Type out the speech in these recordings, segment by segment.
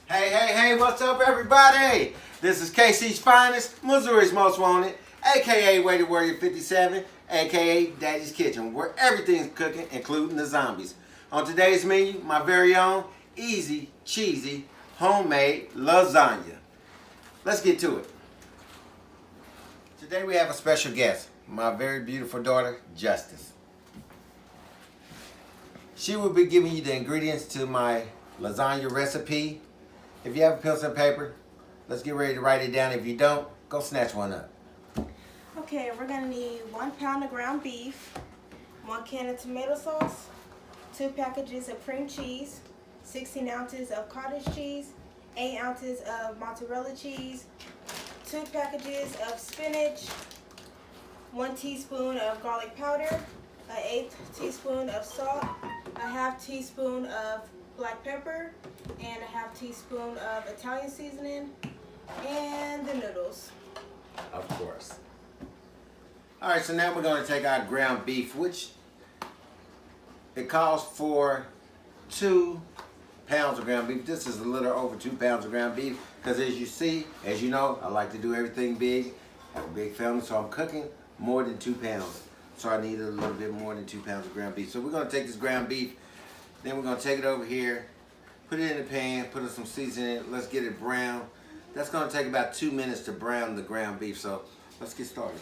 Hey, what's up, everybody? This is KC's Finest, Missouri's Most Wanted, aka Weighted Warrior 57, aka Daddy's Kitchen, where everything's cooking, including the zombies. On today's menu, my very own easy, cheesy, homemade lasagna. Let's get to it. Today we have a special guest, my very beautiful daughter, Justice. She will be giving you the ingredients to my lasagna recipe. If you have a pencil and paper, let's get ready to write it down. If you don't, go snatch one up. Okay, we're gonna need 1 pound of ground beef, 1 can of tomato sauce, 2 packages of cream cheese, 16 ounces of cottage cheese, 8 ounces of mozzarella cheese, 2 packages of spinach, 1 teaspoon of garlic powder, an 1/8 teaspoon of salt, a 1/2 teaspoon of black pepper, and a 1/2 teaspoon of Italian seasoning, and the noodles. Of course. All right, so now we're going to take our ground beef, which it calls for 2 pounds of ground beef. This is a little over 2 pounds of ground beef because as you know, I like to do everything big, have a big family, so I'm cooking more than 2 pounds. So I need a little bit more than 2 pounds of ground beef. So we're going to take this ground beef, then we're going to take it over here, put it in the pan, put some seasoning, let's get it brown. That's going to take about 2 minutes to brown the ground beef, so let's get started.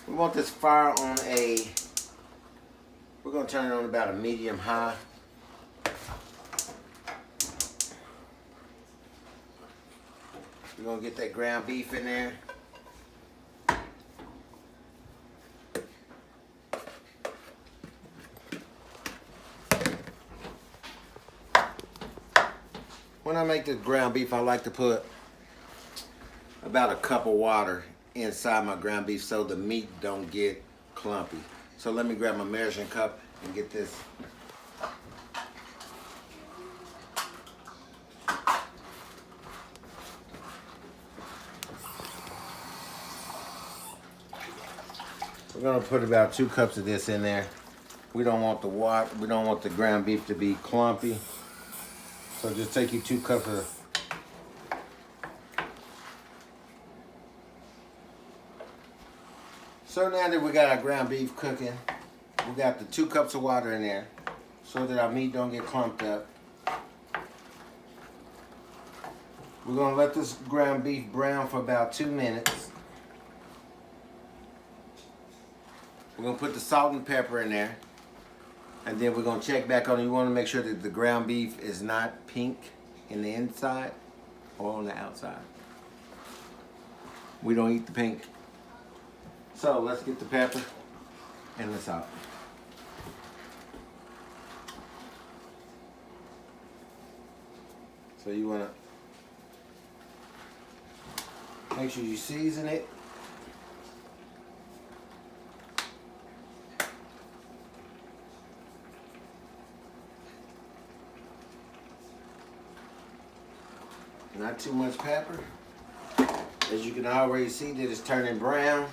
We want this fire on we're going to turn it on about a medium high. We're going to get that ground beef in there. When I make the ground beef, I like to put about a cup of water inside my ground beef so the meat don't get clumpy. So let me grab my measuring cup and get this. We're gonna put about 2 cups of this in there. We don't want the water, we don't want the ground beef to be clumpy. So just take you 2 cups of. So now that we got our ground beef cooking, we got the 2 cups of water in there so that our meat don't get clumped up. We're gonna let this ground beef brown for about 2 minutes. We're gonna put the salt and pepper in there. And then we're gonna check back on it. You wanna make sure that the ground beef is not pink in the inside or on the outside. We don't eat the pink. So let's get the pepper and the salt. So you wanna make sure you season it. Not too much pepper. As you can already see that it's turning brown.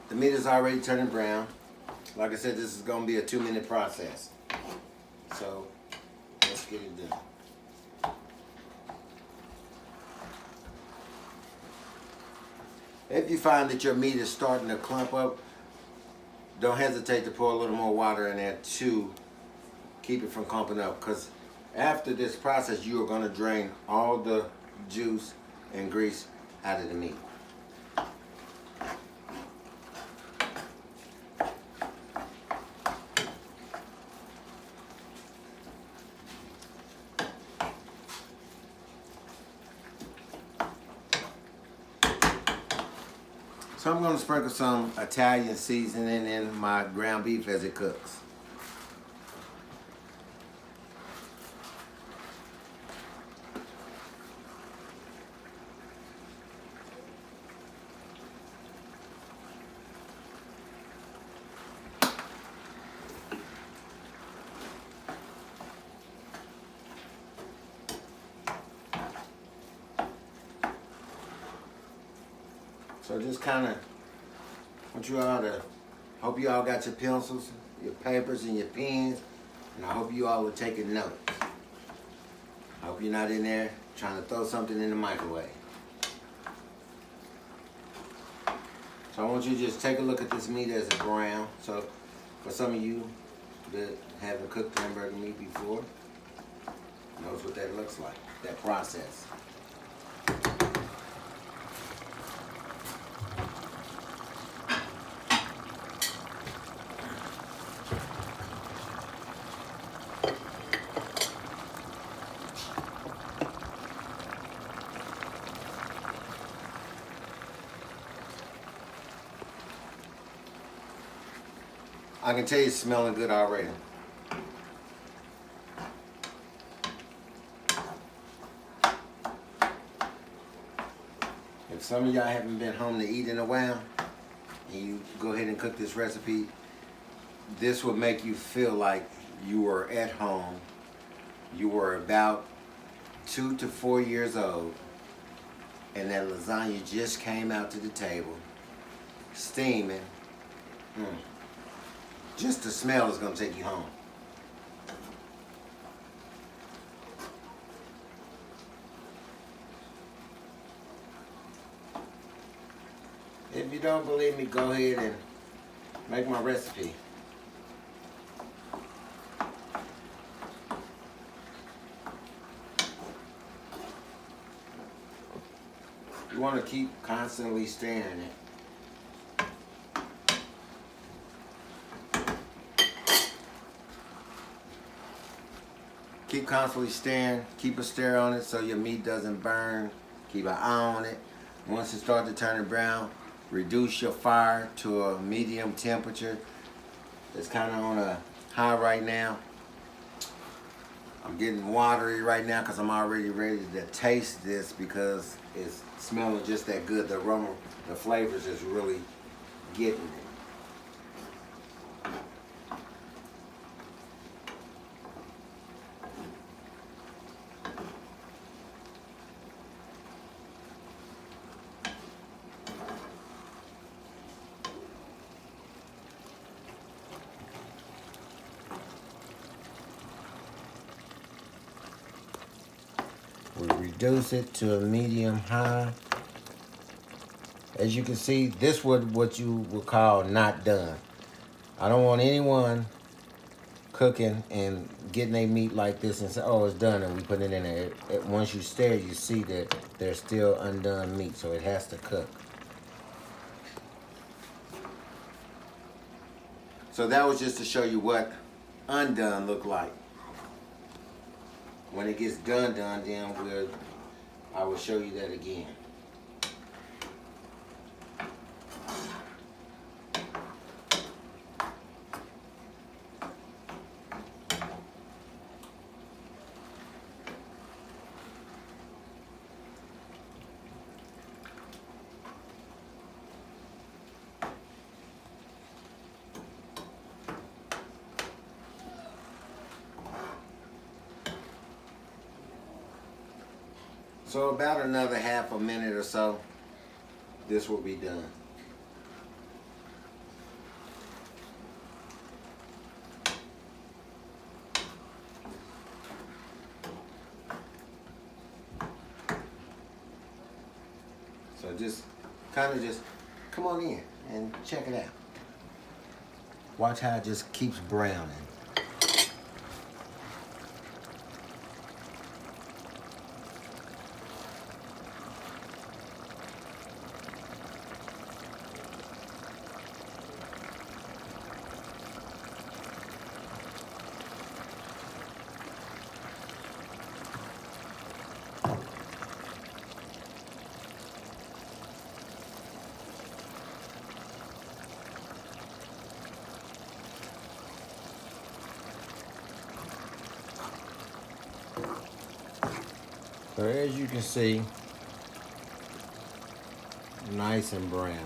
The meat is already turning brown. Like I said, this is going to be a 2-minute process. So let's get it done. If you find that your meat is starting to clump up, don't hesitate to pour a little more water in there to keep it from clumping up, because after this process, you are going to drain all the juice and grease out of the meat. So I'm going to sprinkle some Italian seasoning in my ground beef as it cooks. So just kind of want you all to, hope you all got your pencils, your papers, and your pens, and I hope you all are taking notes. I hope you're not in there trying to throw something in the microwave. So I want you to just take a look at this meat as a brown. So for some of you that haven't cooked hamburger meat before, knows what that looks like, that process. I can tell you it's smelling good already. If some of y'all haven't been home to eat in a while, and you go ahead and cook this recipe, this will make you feel like you were at home. You were about 2 to 4 years old, and that lasagna just came out to the table, steaming. Just the smell is going to take you home. If you don't believe me, go ahead and make my recipe. You want to keep constantly stirring it. Keep constantly stirring. Keep a stir on it so your meat doesn't burn. Keep an eye on it. Once it starts to turn brown, reduce your fire to a medium temperature. It's kind of on a high right now. I'm getting watery right now because I'm already ready to taste this because it's smelling just that good. The aroma, the flavors is really getting it. We reduce it to a medium high. As you can see, this would what you would call not done. I don't want anyone cooking and getting their meat like this and say, oh, it's done, and we put it in there. Once you stir, you see that there's still undone meat, so it has to cook. So that was just to show you what undone looked like. When it gets done, then I will show you that again. So about another half a minute or so, this will be done. So just come on in and check it out. Watch how it just keeps browning. So as you can see, nice and brown.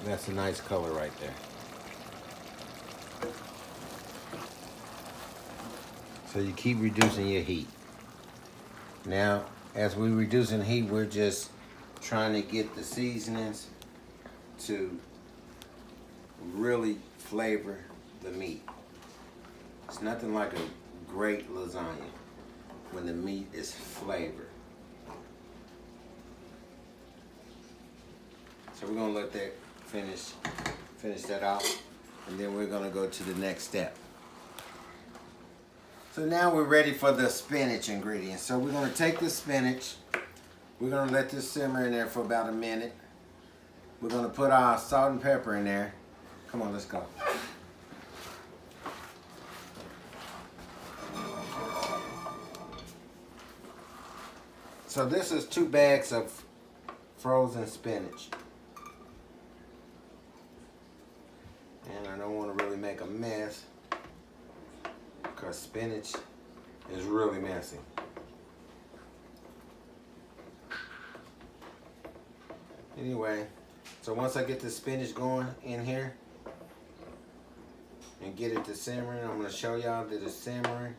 That's a nice color right there. So you keep reducing your heat. Now, as we're reducing heat, we're just trying to get the seasonings to really flavor the meat. It's nothing like a great lasagna when the meat is flavored. So we're gonna let that finish that out, and then we're gonna go to the next step. So now we're ready for the spinach ingredients. So we're gonna take the spinach, we're gonna let this simmer in there for about a minute. We're gonna put our salt and pepper in there. Come on, let's go. So this is 2 bags of frozen spinach. And I don't want to really make a mess because spinach is really messy. Anyway, so once I get the spinach going in here and get it to simmering, I'm going to show y'all that it's simmering.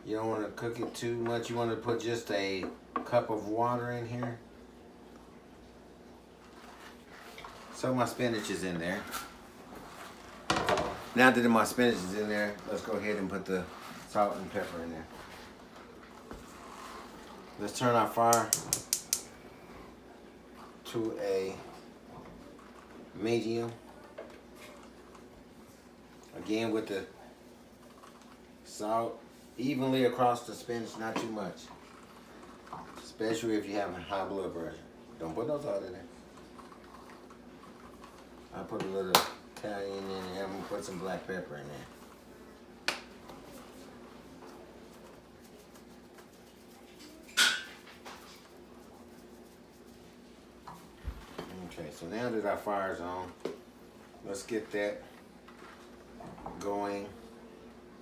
You don't want to cook it too much. You want to put just a cup of water in here. So my spinach is in there. Now that my spinach is in there, let's go ahead and put the salt and pepper in there. Let's turn our fire to a medium. Again with the salt evenly across the spinach, not too much. Especially if you have a high blood pressure. Don't put no salt in there. I put a little Italian in there. I'm gonna put some black pepper in there. Okay, so now that our fire's on, let's get that going.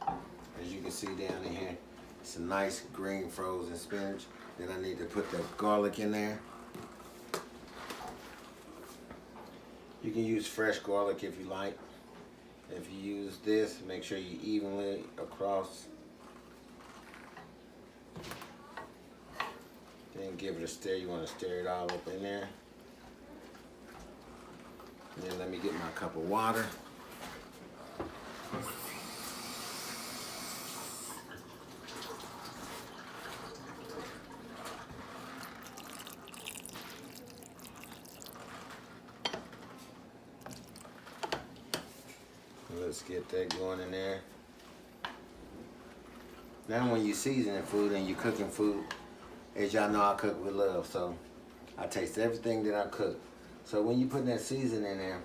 As you can see down in here, it's a nice green frozen spinach. Then I need to put the garlic in there. You can use fresh garlic if you like. If you use this, make sure you evenly across. Then give it a stir. You want to stir it all up in there. And then let me get my cup of water. Let's get that going in there. Now when you seasoning food and you cooking food, as y'all know I cook with love, so I taste everything that I cook. So when you put that seasoning in there,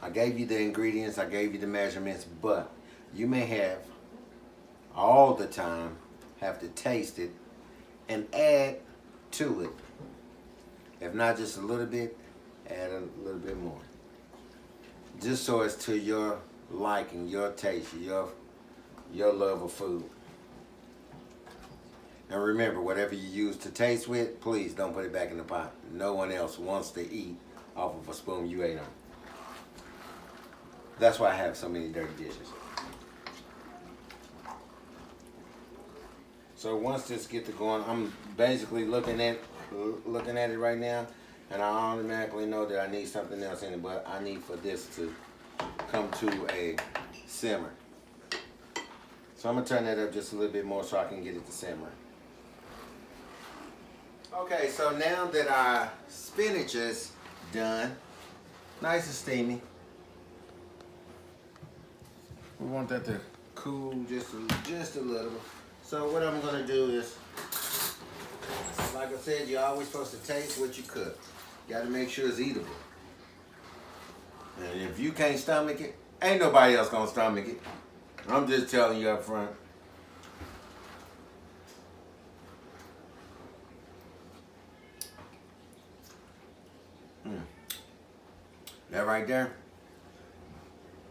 I gave you the ingredients, I gave you the measurements, but you may have all the time have to taste it and add to it. If not just a little bit, add a little bit more. Just so it's to your liking, your taste, your love of food. And remember, whatever you use to taste with, please don't put it back in the pot. No one else wants to eat off of a spoon you ate on. That's why I have so many dirty dishes. So once this gets to going, I'm basically looking at it right now. And I automatically know that I need something else in it, but I need for this to come to a simmer. So I'm gonna turn that up just a little bit more so I can get it to simmer. Okay, so now that our spinach is done, nice and steamy, we want that to cool just a little. So what I'm gonna do is, like I said, you're always supposed to taste what you cook. You gotta make sure it's eatable. And if you can't stomach it, ain't nobody else gonna stomach it. I'm just telling you up front.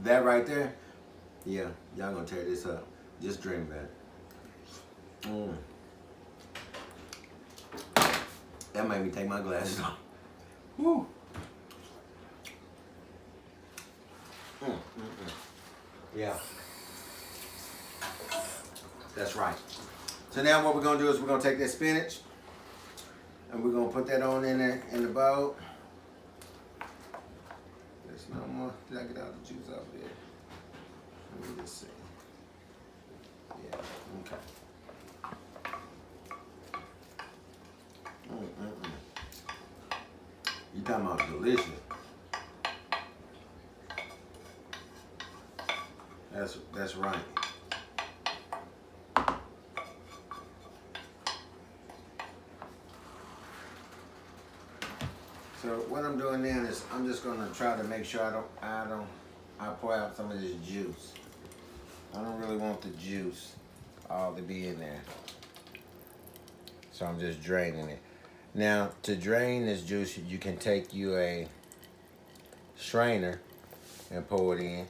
That right there, yeah, y'all gonna tear this up. Just drink that. That made me take my glasses off. Woo. Yeah. That's right. So now what we're gonna do is we're gonna take that spinach. And we're gonna put that on in there in the bowl. There's no more. Did I get all the juice out there? Let me just see. Yeah, okay. You talking about delicious. That's right. So what I'm doing now is I'm just gonna try to make sure I pour out some of this juice. I don't really want the juice all to be in there. So I'm just draining it. Now to drain this juice, you can take you a strainer and pour it in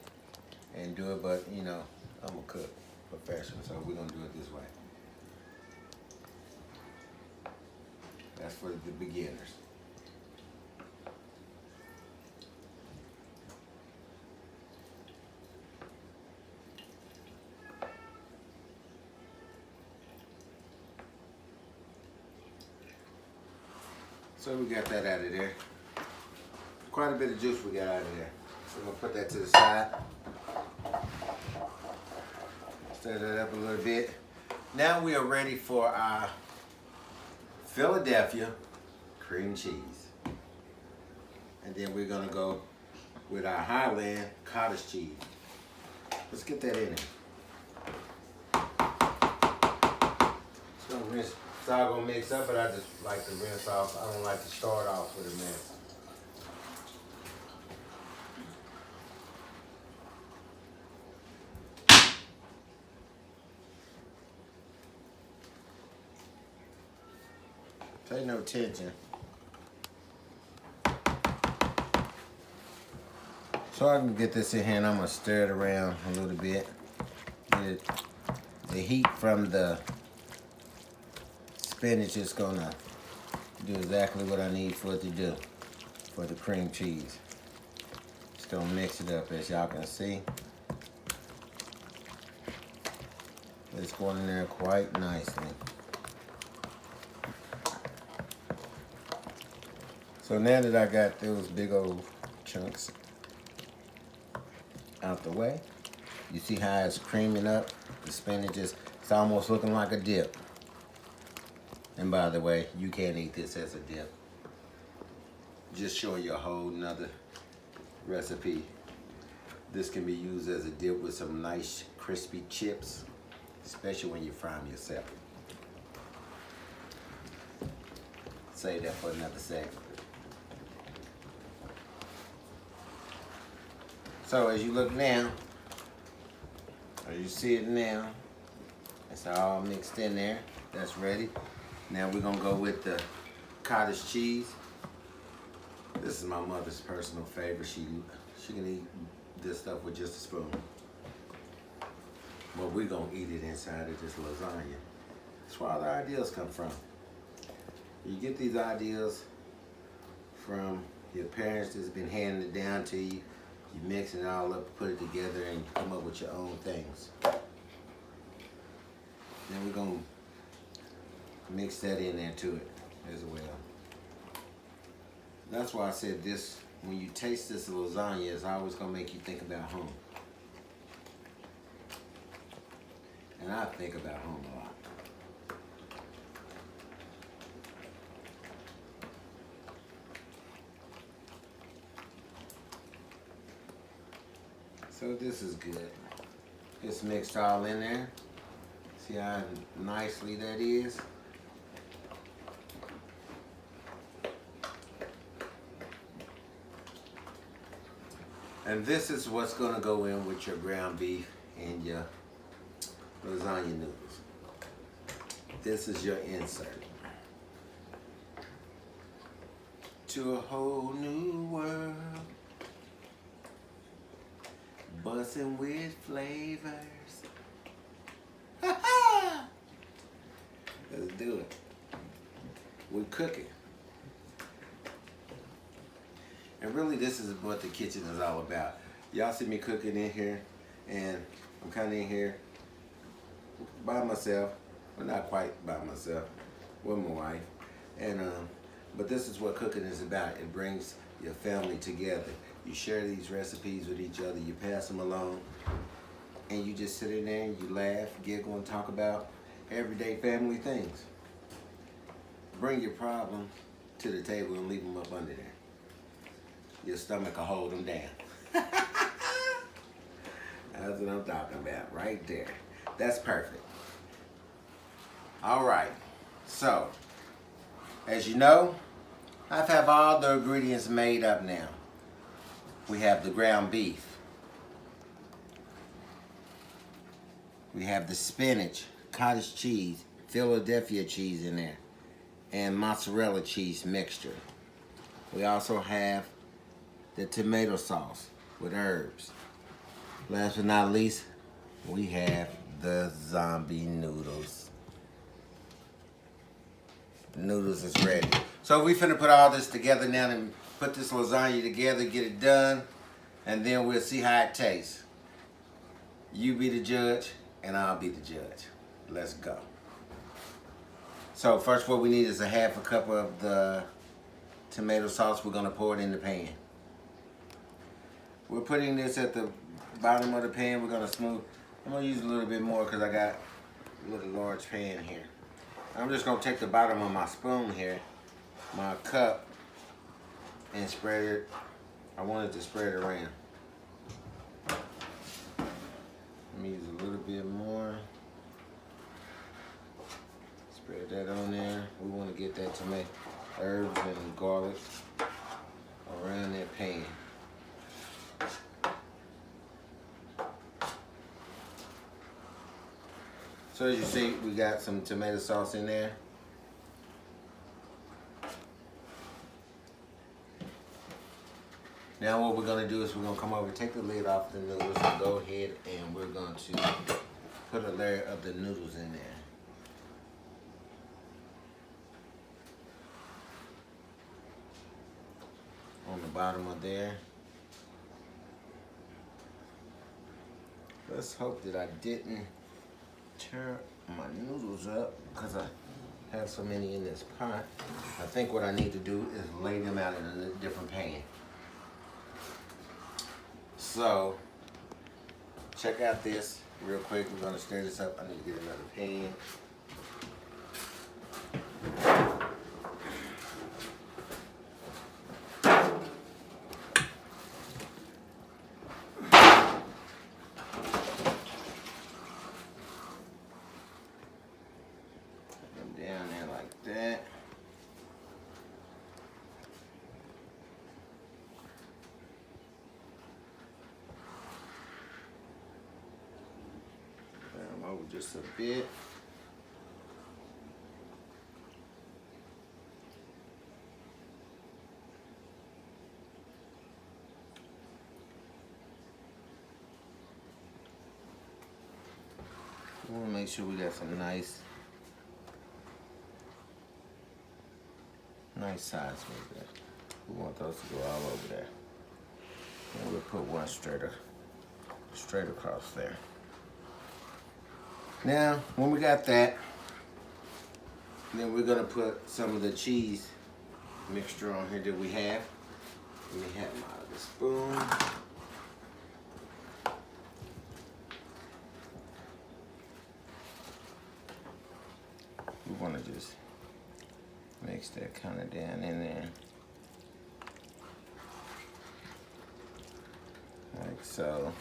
and do it, but you know, I'm a cook professional, so we're gonna do it this way. That's for the beginners. So we got that out of there. Quite a bit of juice we got out of there. So we're gonna put that to the side. Stir that up a little bit. Now we are ready for our Philadelphia cream cheese. And then we're gonna go with our Highland cottage cheese. Let's get that in there. It's all gonna mix up, but I just like to rinse off. I don't like to start off with a mess. Pay no attention. So I can get this in here and I'm gonna stir it around a little bit. The heat from the spinach is gonna do exactly what I need for it to do for the cream cheese. Just gonna mix it up, as y'all can see. It's going in there quite nicely. So now that I got those big old chunks out the way, you see how it's creaming up? The spinach it's almost looking like a dip. And by the way, you can't eat this as a dip. Just showing you a whole nother recipe. This can be used as a dip with some nice crispy chips, especially when you fry them yourself. Save that for another second. So as you look now, or you see it now, it's all mixed in there. That's ready. Now we're gonna go with the cottage cheese. This is my mother's personal favorite. She can eat this stuff with just a spoon. But we're gonna eat it inside of this lasagna. That's where all the ideas come from. You get these ideas from your parents that's been handing it down to you. You mix it all up, put it together, and you come up with your own things. Then we're gonna mix that in there to it as well. That's why I said this, when you taste this lasagna, it's always gonna make you think about home. And I think about home a lot. So this is good. It's mixed all in there. See how nicely that is? And this is what's gonna go in with your ground beef and your lasagna noodles. This is your insert. To a whole new world. Bussin' with flavors. Let's do it. We're cooking. And really this is what the kitchen is all about. Y'all see me cooking in here, and I'm kind of in here by myself, but not quite by myself, with my wife. And but this is what cooking is about. It brings your family together. You share these recipes with each other. You pass them along, and you just sit in there and you laugh, giggle, and talk about everyday family things. Bring your problem to the table and leave them up under there. Your stomach will hold them down. That's what I'm talking about right there. That's perfect. All right. So, as you know, I have all the ingredients made up now. We have the ground beef. We have the spinach, cottage cheese, Philadelphia cheese in there, and mozzarella cheese mixture. We also have the tomato sauce with herbs. Last but not least, we have the zombie noodles. Noodles is ready. So we finna put all this together now and put this lasagna together, get it done, and then we'll see how it tastes. You be the judge, and I'll be the judge. Let's go. So first what we need is a half a cup of the tomato sauce. We're gonna pour it in the pan. We're putting this at the bottom of the pan. We're gonna smooth. I'm gonna use a little bit more because I got a little large pan here. I'm just gonna take the bottom of my spoon here, my cup, and spread it. I want it to spread around. Let me use a little bit more. Spread that on there. We want to get that tomato, herbs, and garlic around that pan. So as you see, we got some tomato sauce in there. Now what we're gonna do is we're gonna come over, take the lid off the noodles, and go ahead and we're going to put a layer of the noodles in there. On the bottom of there. Let's hope that I didn't turn my noodles up because I have so many in this pot. I think what I need to do is lay them out in a different pan. So, check out this real quick. We're gonna stir this up. I need to get another pan. Down there like that. Down over just a bit. We want to make sure we got some nice size with that. We want those to go all over there. And we'll put one straight across there. Now, when we got that, then we're gonna put some of the cheese mixture on here that we have. Let me have my spoon. We wanna just mix that kind of down in there. Like so.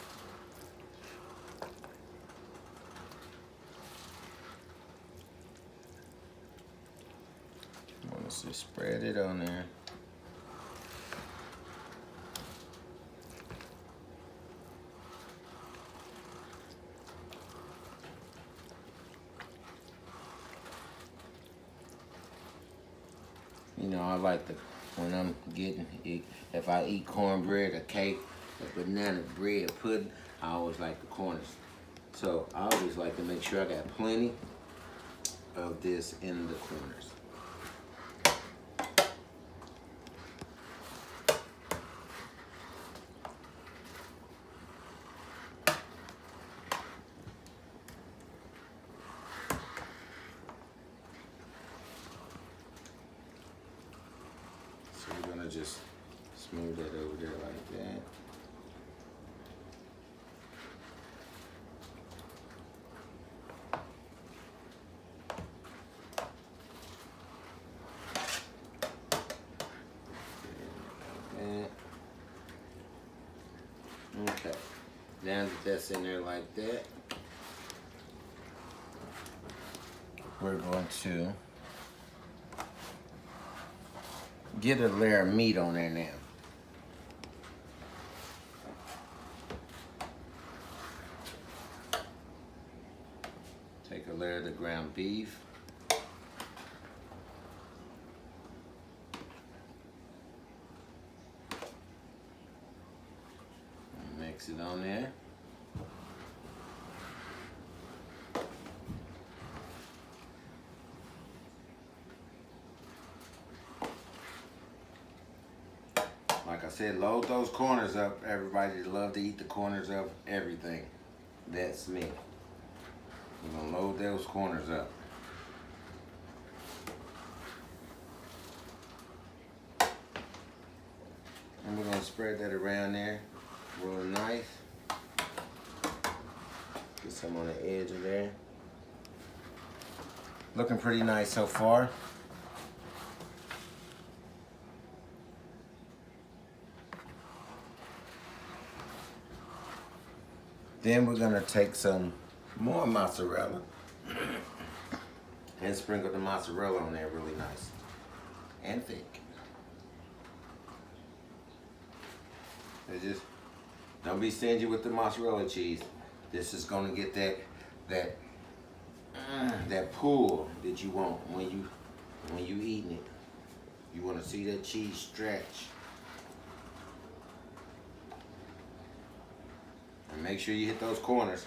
I want to just spread it on there. You know, I like when I'm getting, if I eat cornbread, a cake, a banana bread, pudding, I always like the corners. So I always like to make sure I got plenty of this in the corners. gonna just smooth that over there like that. Okay, now that that's in there like that, we're going to get a layer of meat on there now. Take a layer of the ground beef. Mix it on there. Like I said, load those corners up. Everybody love to eat the corners of everything. That's me. We're gonna load those corners up. And we're gonna spread that around there with a knife. Get some on the edge of there. Looking pretty nice so far. Then we're gonna take some more mozzarella and sprinkle the mozzarella on there really nice and thick. Just don't be stingy with the mozzarella cheese. This is gonna get that pull that you want when you eating it. You want to see that cheese stretch. And make sure you hit those corners.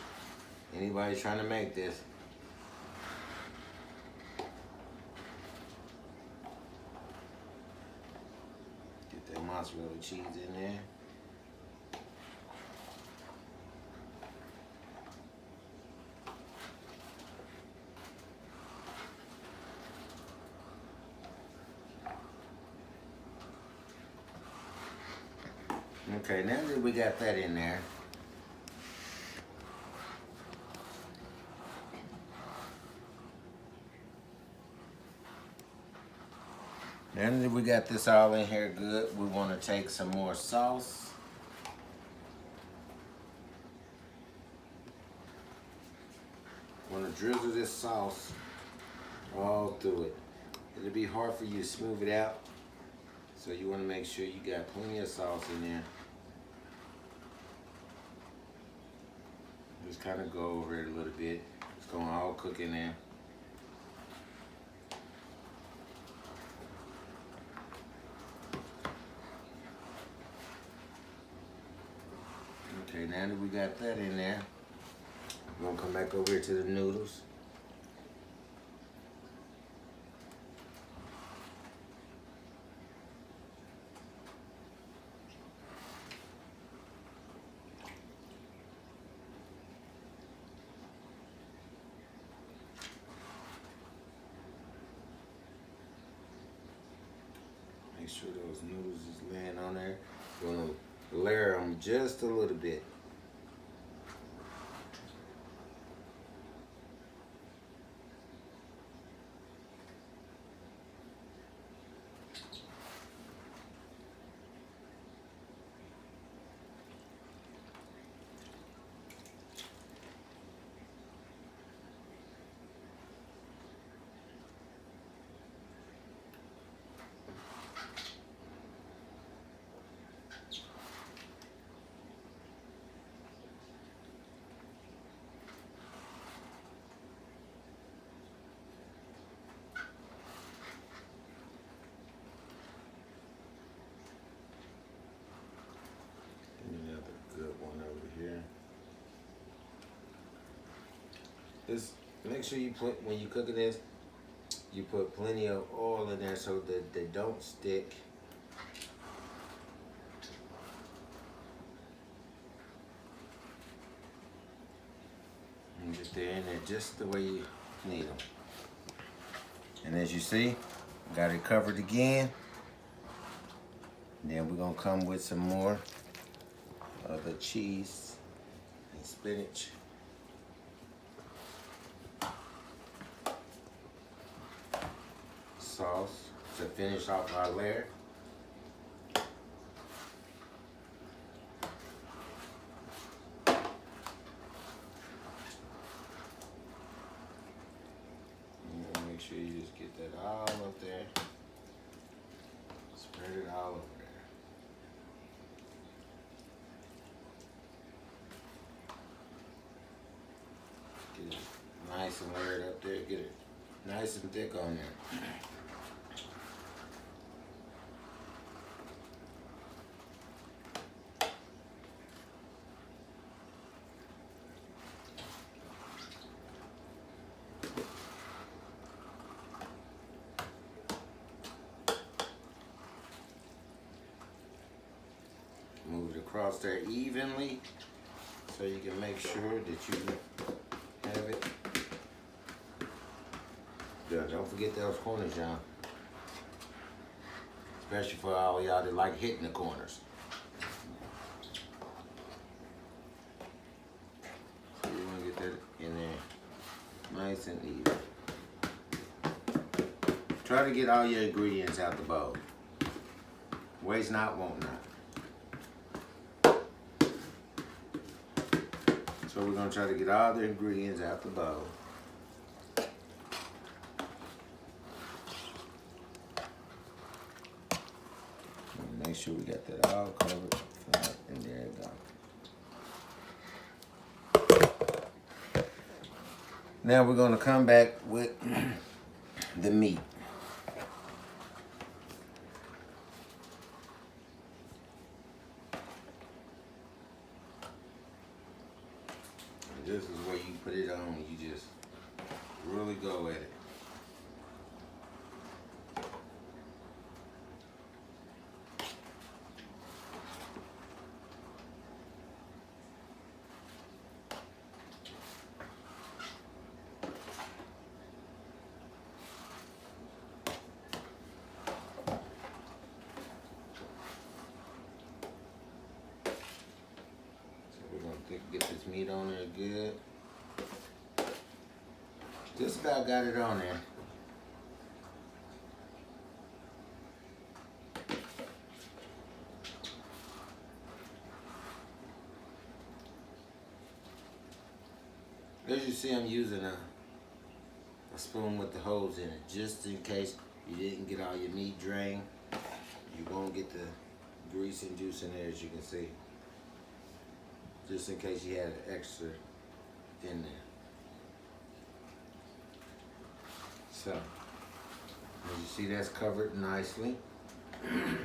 Anybody trying to make this. Get that mozzarella cheese in there. Okay, now that we got that in there, now that we got this all in here good, we want to take some more sauce. Want to drizzle this sauce all through it. It'll be hard for you to smooth it out, so you want to make sure you got plenty of sauce in there. Just kind of go over it a little bit. It's going to all cook in there. Okay, now that we got that in there, we're going to come back over here to the noodles. Make sure those noodles is laying on there. We're going to layer them just a little bit. Just make sure you put, when you cooking this, you put plenty of oil in there so that they don't stick. And get they're in there just the way you need them. And as you see, got it covered again. Then we're gonna come with some more of the cheese and spinach. Sauce to finish off our layer. And make sure you just get that all up there. Spread it all over there. Get it nice and layered up there. Get it nice and thick on there. Move it across there evenly so you can make sure that you have it. Good. Don't forget those corners, y'all. Especially for all y'all that like hitting the corners. So you want to get that in there nice and even. Try to get all your ingredients out the bowl. Waste not, want not. So we're going to try to get all the ingredients out the bowl. Make sure we got that all covered flat, and there it goes. Now we're going to come back with the meat. This is where you put it on. You just really go at it. Get this meat on there good. Just about got it on there. As you see, I'm using a spoon with the holes in it, just in case you didn't get all your meat drained. You won't get the grease and juice in there, as you can see. Just in case you had an extra in there. So, as you see, that's covered nicely. Now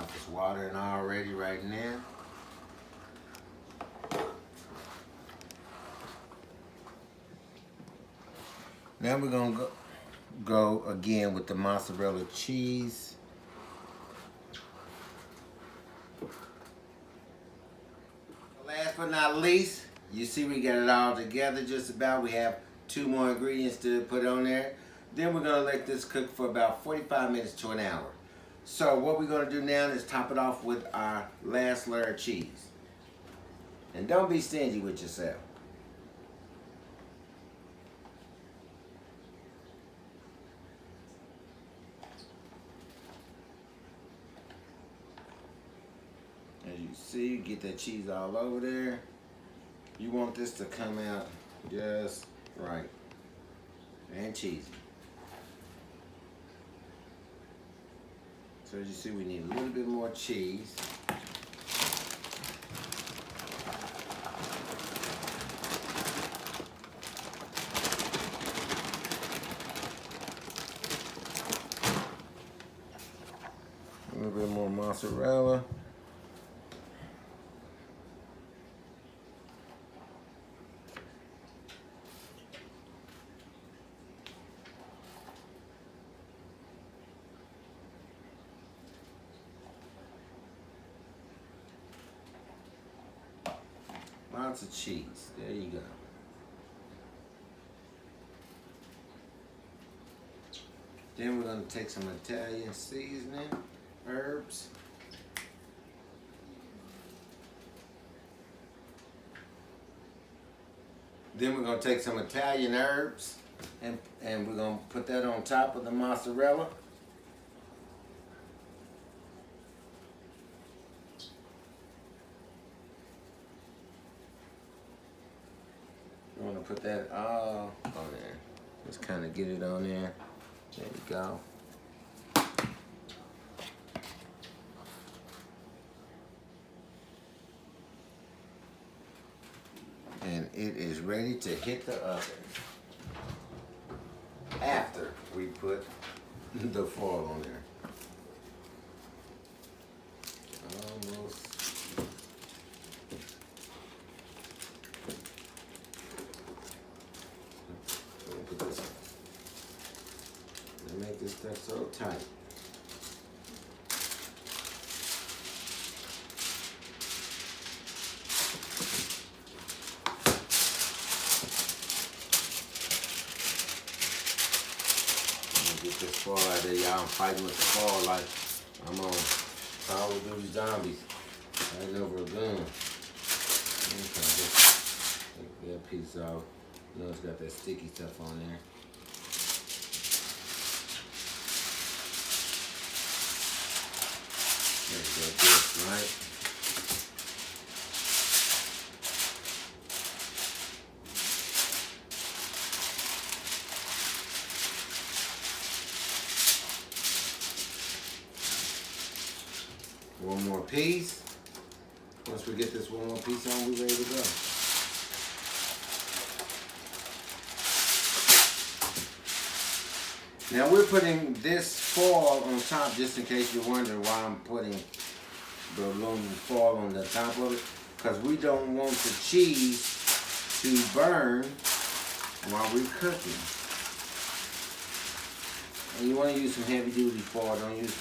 if it's watering already right now. Now we're gonna go again with the mozzarella cheese. Last but not least, you see we got it all together just about. We have 2 more ingredients to put on there. Then we're going to let this cook for about 45 minutes to an hour. So what we're going to do now is top it off with our last layer of cheese. And don't be stingy with yourself. As you see, get that cheese all over there. You want this to come out just right and cheesy. So as you see, we need a little bit more cheese. A little bit more mozzarella. Lots of cheese. There you go. Then we're going to take some Italian seasoning, herbs. Then we're going to take some Italian herbs and we're going to put that on top of the mozzarella. We want to put that all on there. Just kind of get it on there. There we go. And it is ready to hit the oven after we put the foil on there. Almost. Put this on. Make this stuff so tight. Get this foil out there, y'all. I'm fighting with the foil like I'm on Call of Duty Zombies. Fighting over a gun. Take that piece off. You know it's got that sticky stuff on there. There's that this, right? One more piece. Once we get this one more piece on, we're ready to go. Now we're putting this foil on top just in case you're wondering why I'm putting the aluminum foil on the top of it. Because we don't want the cheese to burn while we're cooking. And you want to use some heavy duty foil, don't use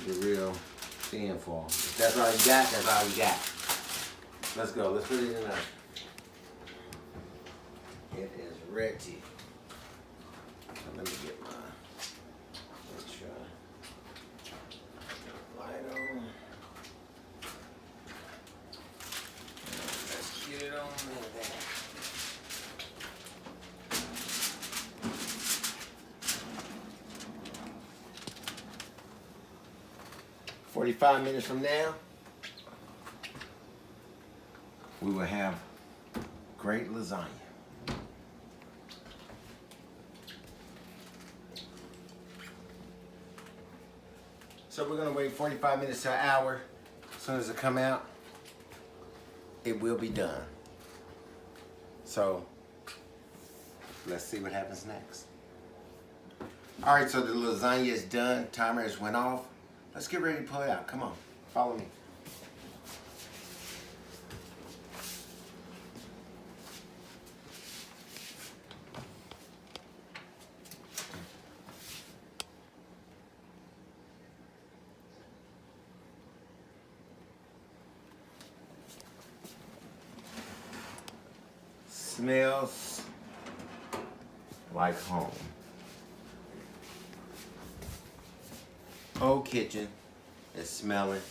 the real thin foil. If that's all you got, that's all you got. Let's go. Let's put it in there. It is ready. Let me get my light on. Let's get it on there. 45 minutes from now, we will have great lasagna. So we're gonna wait 45 minutes to an hour. As soon as it come out, it will be done. So let's see what happens next. All right, so the lasagna is done. Timer has went off. Let's get ready to pull it out. Come on, follow me. Smells like home. Old kitchen is smelling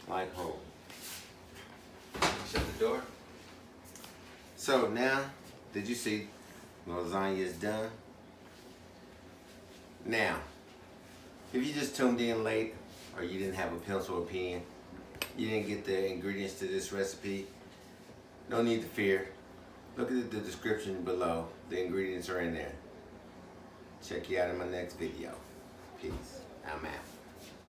like home. Shut the door. So now, did you see the lasagna is done? Now, if you just tuned in late or you didn't have a pencil or pen, you didn't get the ingredients to this recipe, no need to fear. Look at the description below. The ingredients are in there. Check you out in my next video. Peace. I'm out.